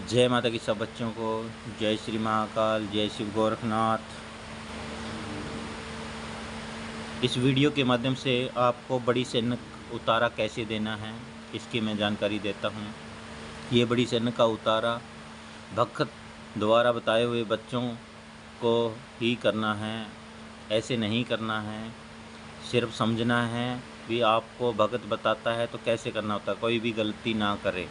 जय माता की सब बच्चों को। जय श्री महाकाल, जय शिव गोरखनाथ। इस वीडियो के माध्यम से आपको बड़ी सैनिक उतारा कैसे देना है इसकी मैं जानकारी देता हूँ। ये बड़ी सैनिक का उतारा भक्त द्वारा बताए हुए बच्चों को ही करना है, ऐसे नहीं करना है। सिर्फ समझना है भी आपको भगत बताता है तो कैसे करना होता है, कोई भी गलती ना करे।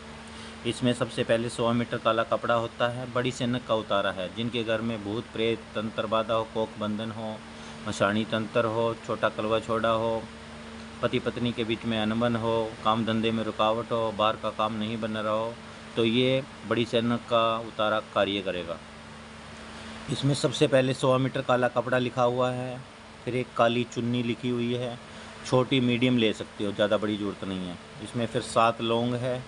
इसमें सबसे पहले 100 मीटर काला कपड़ा होता है, बड़ी सैनिक का उतारा है। जिनके घर में भूत प्रेत तंत्र बाधा हो, कोक बंधन हो, मशाणी तंत्र हो, छोटा कलवा छोड़ा हो, पति पत्नी के बीच में अनबन हो, काम धंधे में रुकावट हो, बाहर का काम नहीं बन रहा हो, तो ये बड़ी सैनिक का उतारा कार्य करेगा। इसमें सबसे पहले 100 मीटर काला कपड़ा लिखा हुआ है, फिर एक काली चुन्नी लिखी हुई है। छोटी मीडियम ले सकते हो, ज़्यादा बड़ी ज़रूरत नहीं है। इसमें फिर 7 लौंग है,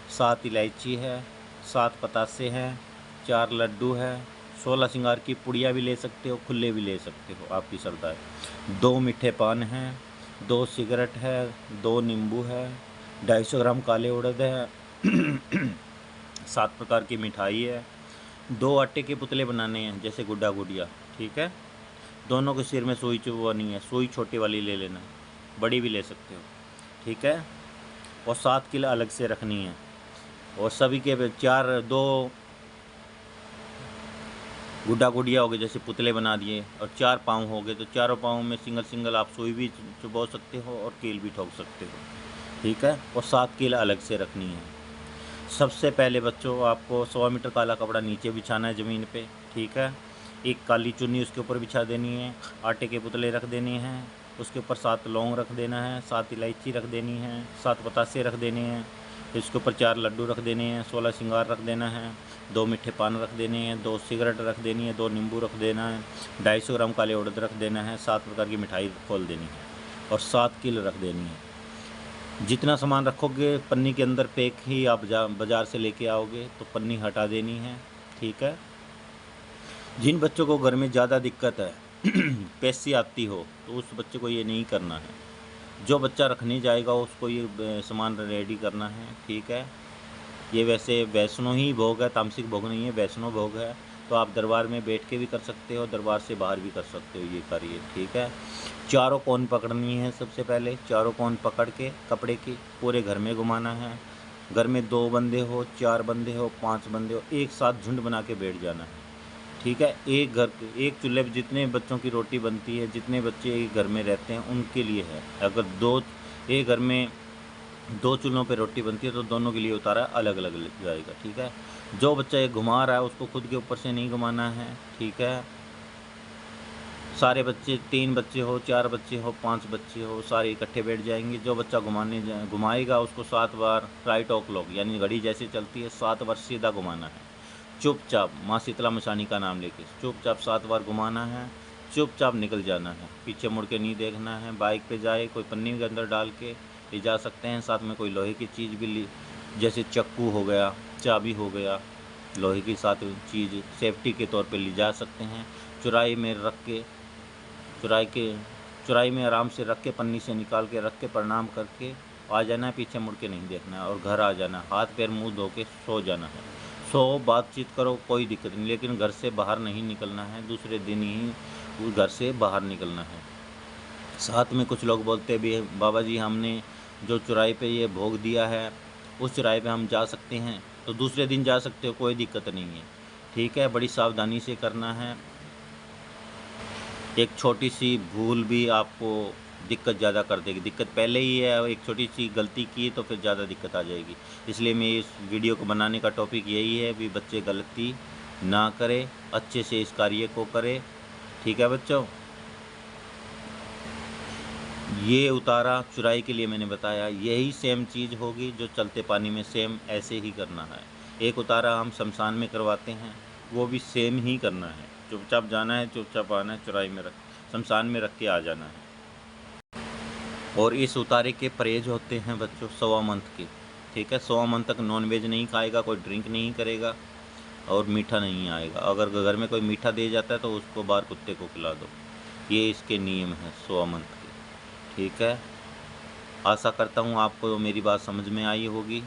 7 इलायची है, 7 पतासे हैं, 4 लड्डू है, 16 श्रृंगार की पुड़िया भी ले सकते हो, खुले भी ले सकते हो, आपकी श्रद्धा है। 2 मीठे पान हैं, 2 सिगरेट है, 2 नींबू है, 250 ग्राम काले उड़द है, 7 प्रकार की मिठाई है, 2 आटे के पुतले बनाने हैं जैसे गुड्डा गुड़िया, ठीक है। दोनों के सिर में सुई चुभवानी है, सुई छोटी वाली ले लेना, बड़ी भी ले सकते हो, ठीक है। और 7 किलो अलग से रखनी है। और सभी के 2 गुड्डा गुड़िया हो गए जैसे पुतले बना दिए, और 4 पाँव हो गए, तो चारों पाँव में सिंगल सिंगल आप सुई भी चुभो सकते हो और कील भी ठोक सकते हो, ठीक है। और 7 कील अलग से रखनी है। सबसे पहले बच्चों आपको 100 मीटर काला कपड़ा नीचे बिछाना है ज़मीन पे, ठीक है। एक काली चुन्नी उसके ऊपर बिछा देनी है, आटे के पुतले रख देने हैं, उसके ऊपर 7 लौंग रख देना है, 7 इलायची रख देनी है, 7 पतासे रख देने हैं, फिर इसके ऊपर 4 लड्डू रख देने हैं, 16 श्रृंगार रख देना है, 2 मीठे पान रख देने हैं, 2 सिगरेट रख देनी है, 2 नींबू रख देना है, 250 ग्राम काले उड़द रख देना है, 7 प्रकार की मिठाई खोल देनी है और 7 किलो रख देनी है। जितना सामान रखोगे पन्नी के अंदर पैक ही आप बाज़ार से लेके आओगे, तो पन्नी हटा देनी है, ठीक है। जिन बच्चों को घर में ज़्यादा दिक्कत है पैसी आती हो, तो उस बच्चे को ये नहीं करना है। जो बच्चा रखने जाएगा उसको ये सामान रेडी करना है, ठीक है। ये वैसे वैष्णो ही भोग है, तामसिक भोग नहीं है, वैष्णो भोग है। तो आप दरबार में बैठ के भी कर सकते हो, दरबार से बाहर भी कर सकते हो ये कार्य, ठीक है। चारों कोन पकड़नी है। सबसे पहले चारों कोन पकड़ के कपड़े की पूरे घर में घुमाना है। घर में 2 बंदे हो, 4 बंदे हो, 5 बंदे हो, एक साथ झुंड बना के बैठ जाना है, ठीक है। एक चूल्हे पर जितने बच्चों की रोटी बनती है, जितने बच्चे एक घर में रहते हैं उनके लिए है। अगर एक घर में 2 चूल्हों पे रोटी बनती है तो दोनों के लिए उतारा अलग अलग जाएगा, ठीक है। जो बच्चा ये घुमा रहा है उसको खुद के ऊपर से नहीं घुमाना है, ठीक है। सारे बच्चे 3 बच्चे हो, 4 बच्चे हो, 5 बच्चे हो, सारे इकट्ठे बैठ जाएंगे। जो बच्चा घुमाएगा उसको 7 बार राइट ओ क्लॉक यानी घड़ी जैसे चलती है 7 बार सीधा घुमाना है। चुपचाप माँ शीतला मशानी का नाम लेके चुपचाप 7 बार घुमाना है, चुपचाप निकल जाना है, पीछे मुड़ के नहीं देखना है। बाइक पे जाए कोई पन्नी के अंदर डाल के ले जा सकते हैं, साथ में कोई लोहे की चीज़ भी जैसे चक्कू हो गया, चाबी हो गया, लोहे की साथ चीज़ सेफ्टी के तौर पे ले जा सकते हैं। चुराई में रख के चुराई में आराम से रख के पन्नी से निकाल के रख के प्रणाम करके आ जाना है, पीछे मुड़ के नहीं देखना है और घर आ जाना है। हाथ पैर मुंह धो के सो जाना है। बातचीत करो, कोई दिक्कत नहीं, लेकिन घर से बाहर नहीं निकलना है। दूसरे दिन ही घर से बाहर निकलना है। साथ में कुछ लोग बोलते भी है बाबा जी हमने जो चुराई पे ये भोग दिया है उस चुराई पे हम जा सकते हैं, तो दूसरे दिन जा सकते हो, कोई दिक्कत नहीं है, ठीक है। बड़ी सावधानी से करना है। एक छोटी सी भूल भी आपको दिक्कत ज़्यादा कर देगी। दिक्कत पहले ही है, एक छोटी सी गलती की तो फिर ज़्यादा दिक्कत आ जाएगी। इसलिए मैं इस वीडियो को बनाने का टॉपिक यही है भी बच्चे गलती ना करें, अच्छे से इस कार्य को करें, ठीक है बच्चों। ये उतारा चुराई के लिए मैंने बताया, यही सेम चीज़ होगी जो चलते पानी में सेम ऐसे ही करना है। एक उतारा हम शमशान में करवाते हैं, वो भी सेम ही करना है। चुपचाप जाना है, चुपचाप आना है, चुराई में शमशान में रख के आ जाना है। और इस उतारे के परहेज होते हैं बच्चों 100 मंथ के, ठीक है। 100 मंथ तक नॉनवेज नहीं खाएगा, कोई ड्रिंक नहीं करेगा और मीठा नहीं आएगा। अगर घर में कोई मीठा दे जाता है तो उसको बाहर कुत्ते को खिला दो। ये इसके नियम हैं 100 मंथ के, ठीक है। आशा करता हूँ आपको मेरी बात समझ में आई होगी।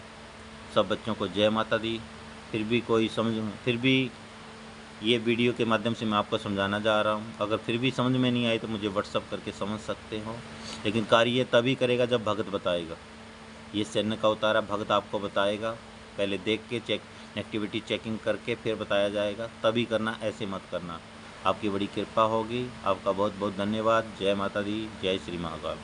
सब बच्चों को जय माता दी। फिर भी ये वीडियो के माध्यम से मैं आपको समझाना जा रहा हूँ। अगर फिर भी समझ में नहीं आई तो मुझे व्हाट्सअप करके समझ सकते हो, लेकिन कार्य ये तभी करेगा जब भगत बताएगा। ये शनि का उतारा भगत आपको बताएगा, पहले देख के एक्टिविटी चेकिंग करके फिर बताया जाएगा, तभी करना, ऐसे मत करना। आपकी बड़ी कृपा होगी। आपका बहुत बहुत धन्यवाद। जय माता दी, जय श्री महाकाल।